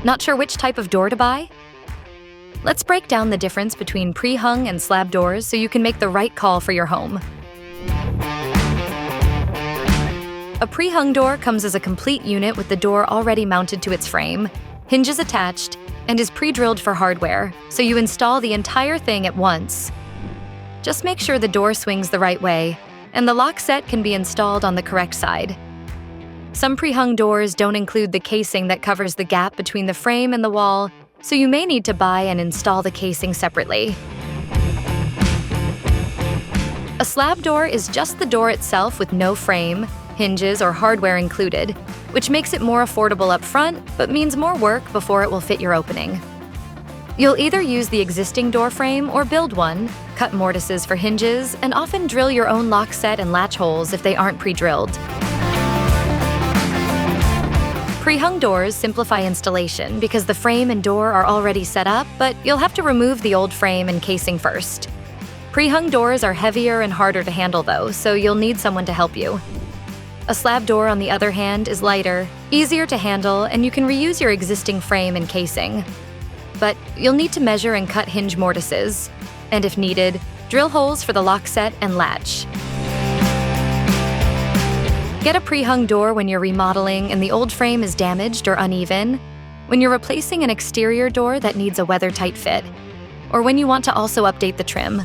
Not sure which type of door to buy? Let's break down the difference between pre-hung and slab doors so you can make the right call for your home. A pre-hung door comes as a complete unit with the door already mounted to its frame, hinges attached, and is pre-drilled for hardware, so you install the entire thing at once. Just make sure the door swings the right way, and the lock set can be installed on the correct side. Some pre-hung doors don't include the casing that covers the gap between the frame and the wall, so you may need to buy and install the casing separately. A slab door is just the door itself with no frame, hinges, or hardware included, which makes it more affordable up front, but means more work before it will fit your opening. You'll either use the existing door frame or build one, cut mortises for hinges, and often drill your own lock set and latch holes if they aren't pre-drilled. Pre-hung doors simplify installation because the frame and door are already set up, but you'll have to remove the old frame and casing first. Pre-hung doors are heavier and harder to handle though, so you'll need someone to help you. A slab door, on the other hand, is lighter, easier to handle, and you can reuse your existing frame and casing. But you'll need to measure and cut hinge mortises, and if needed, drill holes for the lock set and latch. Get a pre-hung door when you're remodeling and the old frame is damaged or uneven, when you're replacing an exterior door that needs a weather-tight fit, or when you want to also update the trim.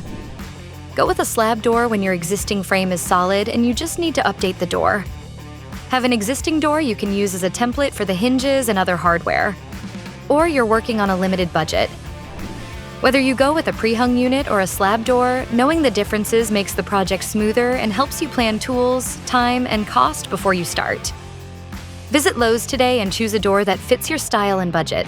Go with a slab door when your existing frame is solid and you just need to update the door. Have an existing door you can use as a template for the hinges and other hardware. Or you're working on a limited budget. Whether you go with a pre-hung unit or a slab door, knowing the differences makes the project smoother and helps you plan tools, time, and cost before you start. Visit Lowe's today and choose a door that fits your style and budget.